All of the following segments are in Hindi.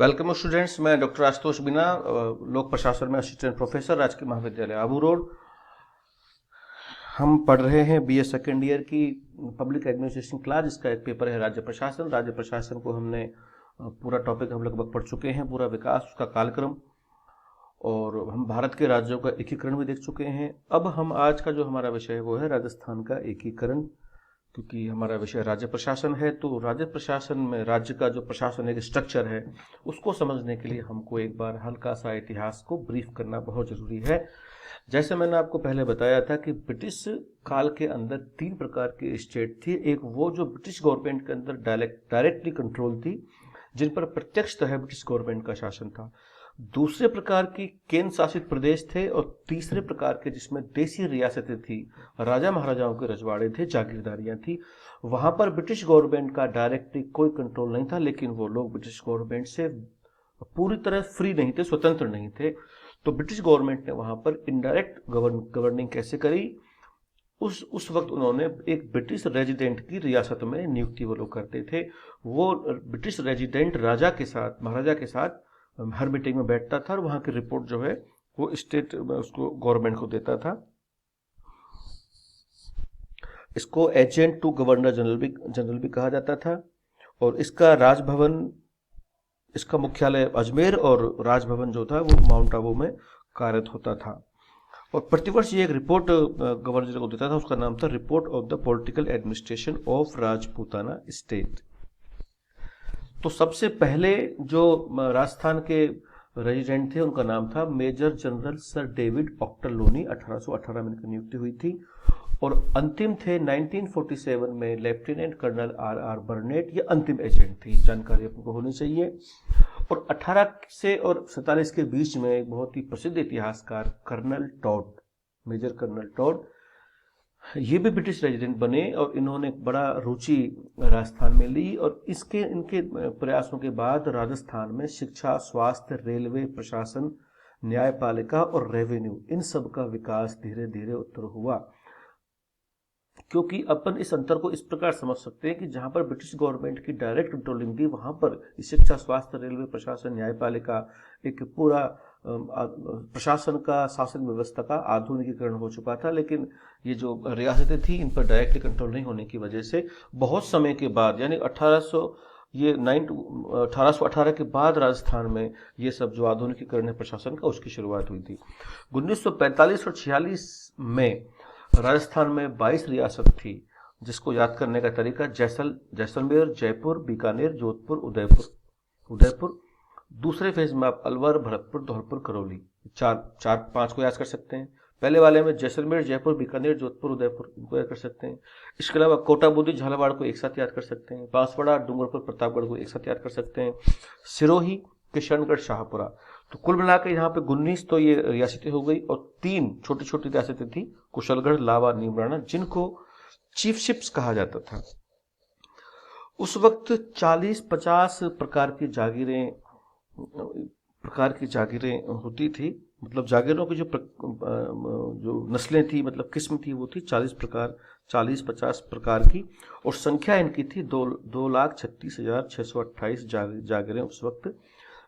वेलकम स्टूडेंट्स, मैं डॉक्टर आशुतोष बिना, लोक प्रशासन में असिस्टेंट प्रोफेसर, राजकीय महाविद्यालय आबू रोड। हम पढ़ रहे हैं बीए सेकेंड ईयर की पब्लिक एडमिनिस्ट्रेशन क्लास, जिसका एक पेपर है राज्य प्रशासन। राज्य प्रशासन को हमने पूरा टॉपिक हम लगभग पढ़ चुके हैं, पूरा विकास, उसका कालक्रम, और हम भारत के राज्यों का एकीकरण भी देख चुके हैं। अब हम आज का जो हमारा विषय है वो है राजस्थान का एकीकरण। क्योंकि हमारा विषय राज्य प्रशासन है, तो राज्य प्रशासन में राज्य का जो प्रशासन एक स्ट्रक्चर है, उसको समझने के लिए हमको एक बार हल्का सा इतिहास को ब्रीफ करना बहुत जरूरी है। जैसे मैंने आपको पहले बताया था कि ब्रिटिश काल के अंदर 3 प्रकार की स्टेट थी। एक वो जो ब्रिटिश गवर्नमेंट के अंदर डायरेक्टली कंट्रोल थी, जिन पर प्रत्यक्षतः ब्रिटिश गवर्नमेंट का शासन था। दूसरे प्रकार की केंद्र शासित प्रदेश थे, और तीसरे प्रकार के जिसमें देसी रियासतें थी, राजा महाराजाओं के रजवाड़े थे, जागीरदारियां थी। वहां पर ब्रिटिश गवर्नमेंट का डायरेक्टली कोई कंट्रोल नहीं था, लेकिन वो लोग ब्रिटिश गवर्नमेंट से पूरी तरह फ्री नहीं थे, स्वतंत्र नहीं थे। तो ब्रिटिश गवर्नमेंट ने वहां पर इनडायरेक्ट गवर्निंग कैसे करी, उस वक्त उन्होंने एक ब्रिटिश रेजिडेंट की रियासत में नियुक्ति वो लोग करते थे। वो ब्रिटिश रेजिडेंट राजा के साथ, महाराजा के साथ हर मीटिंग में बैठता था, और वहां की रिपोर्ट जो है वो स्टेट उसको गवर्नमेंट को देता था। इसको एजेंट टू गवर्नर जनरल भी कहा जाता था। और इसका राजभवन, इसका मुख्यालय अजमेर, और राजभवन जो था वो माउंट आबू में कार्यरत होता था। और प्रतिवर्ष ये एक रिपोर्ट गवर्नर को देता था, उसका नाम था report of the political administration of Rajputana state. तो सबसे पहले जो राजस्थान के रेजिडेंट थे, उनका नाम था major general sir David Ochterlony. 1818 में इनकी नियुक्ति हुई थी। और अंतिम थे 1947 में लेफ्टिनेंट कर्नल आर बर्नेट। ये अंतिम एजेंट थी, जानकारी आपको होनी चाहिए। और 18 से और 47 के बीच में एक बहुत ही प्रसिद्ध इतिहासकार colonel Tod, major colonel Tod, ये भी ब्रिटिश रेजिडेंट बने, और इन्होंने बड़ा रुचि राजस्थान में ली। और इनके प्रयासों के बाद राजस्थान में शिक्षा, स्वास्थ्य, रेलवे, प्रशासन, न्यायपालिका और रेवेन्यू, इन सब का विकास धीरे धीरे उत्तर हुआ। क्योंकि अपन इस अंतर को इस प्रकार समझ सकते हैं कि जहां पर ब्रिटिश गवर्नमेंट की डायरेक्ट कंट्रोलिंग थी, वहां पर शिक्षा, स्वास्थ्य, रेलवे, प्रशासन, न्यायपालिका, एक पूरा प्रशासन का, शासन व्यवस्था का आधुनिकीकरण हो चुका था। लेकिन ये जो रियासतें थी, इन पर डायरेक्टली कंट्रोल नहीं होने की वजह से बहुत समय के बाद, यानी 1818 के बाद राजस्थान में ये सब जो आधुनिकीकरण है प्रशासन का, उसकी शुरुआत हुई थी। 1945 और 46 में राजस्थान में 22 रियासत थी, जिसको याद करने का तरीका जैसलमेर, जयपुर, बीकानेर, जोधपुर, उदयपुर। दूसरे फेज में आप अलवर, भरतपुर, धौलपुर, करौली, 4-5 को याद कर सकते हैं। पहले वाले में जैसलमेर, जयपुर, बीकानेर, जोधपुर, उदयपुर, इनको याद कर सकते हैं। इसके अलावा कोटा, बुद्धि, झालावाड़ को एक साथ याद कर सकते हैं। बांसवाड़ा, डूंगरपुर, प्रतापगढ़ को एक साथ याद कर सकते हैं। सिरोही, किशनगढ़, शाहपुरा। तो कुल मिलाकर यहाँ पे 19 तो ये रियासतें हो गई, और 3 छोटी छोटी रियासतें थी, कुशलगढ़, लावा, नीमराना, जिनको चीफशिप्स कहा जाता था। उस वक्त 40-50 प्रकार की जागीरें होती थी। मतलब जागीरों की जो नस्लें थी, मतलब किस्म थी, वो थी 40-50 प्रकार की। और संख्या इनकी थी 2,36,628 जागीरें उस वक्त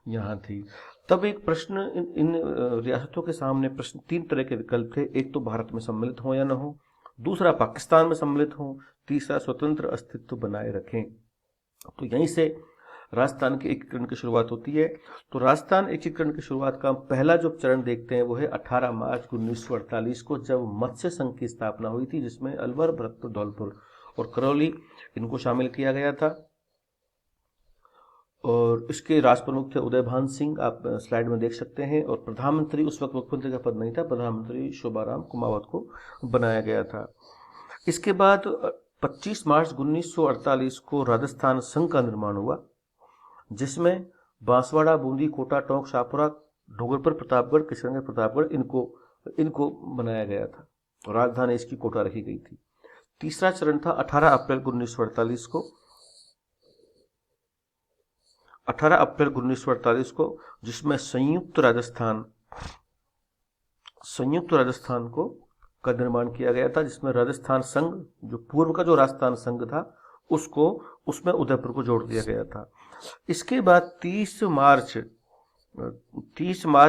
यहाँ थी। तब एक प्रश्न, इन रियासतों के सामने प्रश्न, 3 तरह के विकल्प थे। एक तो भारत में सम्मिलित हो या न हो, दूसरा पाकिस्तान में सम्मिलित हो, तीसरा स्वतंत्र अस्तित्व बनाए रखें। तो यहीं से राजस्थान के एकीकरण की शुरुआत होती है। तो राजस्थान एकीकरण की शुरुआत का पहला जो चरण देखते हैं वो है 18 मार्च 1948 को, जब मत्स्य संघ की स्थापना हुई थी, जिसमें अलवर, भरतपुर, धौलपुर और करौली, इनको शामिल किया गया था। और इसके राजप्रमुख थे उदयभान सिंह, आप स्लाइड में देख सकते हैं। और प्रधानमंत्री, उस वक्त मुख्यमंत्री का पद नहीं था, प्रधानमंत्री शोभाराम कुमावत को बनाया गया था। इसके बाद 25 मार्च 1948 को राजस्थान संघ का निर्माण हुआ, जिसमें बांसवाड़ा, बूंदी, कोटा, टोंक, शाहपुरा, डूंगरपुर, प्रतापगढ़, किशनगढ़, प्रतापगढ़, इनको बनाया गया था। राजधानी इसकी कोटा रखी गई थी। तीसरा चरण था 18 अप्रैल 1948 को, 18 अप्रैल 1948 को, जिसमें संयुक्त राजस्थान का निर्माण किया गया था, जिसमें राजस्थान संघ, जो पूर्व का जो राजस्थान संघ था, उसको उसमें उदयपुर को जोड़ दिया गया था। इसके बाद 30 मार्च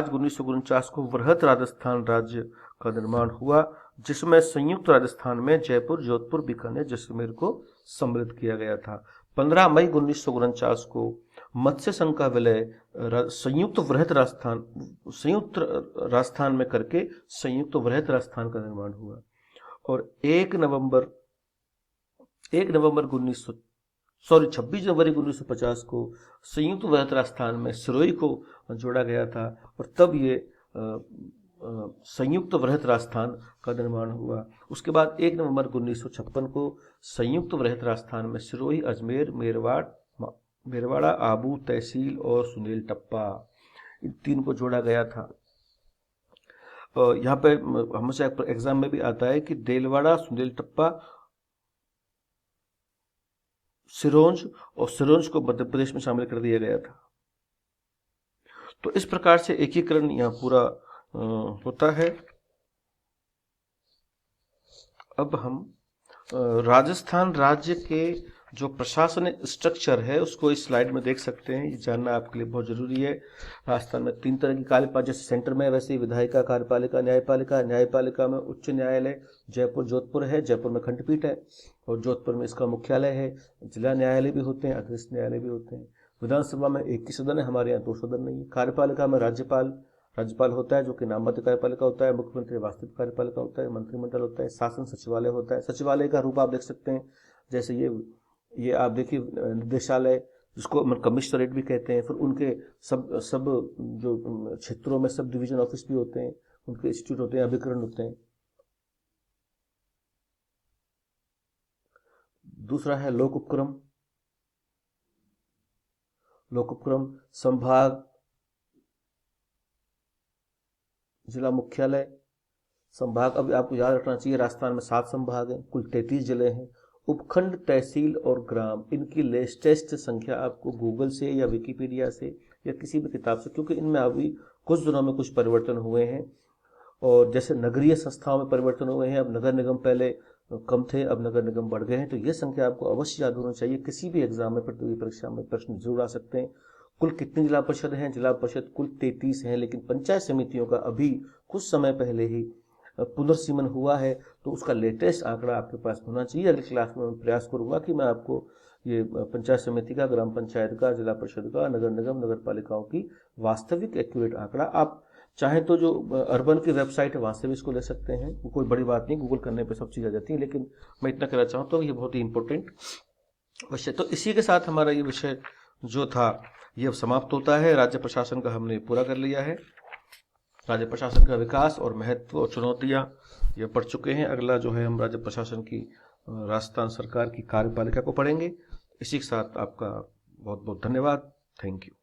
1949 को वृहत राजस्थान राज्य का निर्माण हुआ, जिसमें संयुक्त राजस्थान में जयपुर, जोधपुर, बीकानेर, जैसलमेर को सम्मिलित किया गया था। 15 मई 1949 को मत्स्य संघ का विलय संयुक्त राजस्थान में करके संयुक्त वृहत राजस्थान का निर्माण हुआ। और 26 जनवरी 1950 को संयुक्त वृहत राजस्थान में सिरोही को जोड़ा गया था, और तब ये संयुक्त वृहत राजस्थान का निर्माण हुआ। उसके बाद 1 नवंबर 1956 को संयुक्त वृहत राजस्थान में सिरोही, अजमेर, मेरवाड़ा, आबू तहसील और सुनील टप्पा, इन 3 को जोड़ा गया था। यहाँ पे हमेशा एग्जाम में भी आता है कि देलवाड़ा, सुनील टप्पा, सिरोंज और सिरोंज को मध्य प्रदेश में शामिल कर दिया गया था। तो इस प्रकार से एकीकरण यहाँ पूरा होता है। अब हम राजस्थान राज्य के जो प्रशासनिक स्ट्रक्चर है उसको इस स्लाइड में देख सकते हैं। ये जानना आपके लिए बहुत जरूरी है। राजस्थान में 3 तरह की कार्यपालिका, जैसे सेंटर में वैसे ही विधायिका, कार्यपालिका, न्यायपालिका। न्यायपालिका में उच्च न्यायालय जयपुर, जोधपुर है। जयपुर में खंडपीठ है और जोधपुर में इसका मुख्यालय है। जिला न्यायालय भी होते हैं, अधीनस्थ न्यायालय भी होते हैं। विधानसभा में 1 ही सदन है, हमारे यहाँ 2 सदन नहीं है। कार्यपालिका में राज्यपाल होता है, जो कि नाममात्र कार्यपालिका होता है। मुख्यमंत्री वास्तविक कार्यपालिका होता है। मंत्रिमंडल होता है। शासन सचिवालय होता है। सचिवालय का रूप आप देख सकते हैं, जैसे ये आप देखिए निदेशालय, जिसको कमिश्नरेट भी कहते हैं। फिर उनके सब जो क्षेत्रों में सब डिवीजन ऑफिस भी होते हैं, उनके इंस्टीट्यूट होते हैं, अभिकरण होते हैं। दूसरा है लोक उपक्रम, संभाग, जिला मुख्यालय, संभाग। अब आपको याद रखना चाहिए, राजस्थान में 7 संभाग हैं, कुल 33 जिले हैं। उपखंड, तहसील और ग्राम, इनकी लेटेस्ट संख्या आपको गूगल से या विकिपीडिया से या किसी भी किताब से, क्योंकि इनमें अभी कुछ दिनों में कुछ परिवर्तन हुए हैं। और जैसे नगरीय संस्थाओं में परिवर्तन हुए हैं, अब नगर निगम पहले कम थे, अब नगर निगम बढ़ गए हैं। तो ये संख्या आपको अवश्य याद होनी चाहिए। किसी भी एग्जाम में, प्रतियोगी परीक्षा में प्रश्न जरूर आ सकते हैं। कुल कितनी जिला परिषद हैं? जिला परिषद कुल 33 हैं, लेकिन पंचायत समितियों का अभी कुछ समय पहले ही पुनर्सीमन हुआ है, तो उसका लेटेस्ट आंकड़ा आपके पास होना चाहिए। अगली क्लास में मैं प्रयास करूंगा कि मैं आपको ये पंचायत समिति का, ग्राम पंचायत का, जिला परिषद का, नगर निगम, नगर पालिकाओं की वास्तविक एक्यूरेट आंकड़ा, आप चाहे तो जो अर्बन की वेबसाइट है वहां से भी इसको ले सकते हैं, कोई बड़ी बात नहीं, गूगल करने पे सब चीज़ आ जाती है। लेकिन मैं इतना कहना चाहूँ तो ये बहुत ही इंपॉर्टेंट विषय। तो इसी के साथ हमारा ये विषय जो था ये अब समाप्त होता है। राज्य प्रशासन का हमने पूरा कर लिया है। राज्य प्रशासन का विकास और महत्व और चुनौतियां ये पढ़ चुके हैं। अगला जो है हम राज्य प्रशासन की, राजस्थान सरकार की कार्यपालिका को पढ़ेंगे। इसी के साथ आपका बहुत बहुत धन्यवाद। Thank you.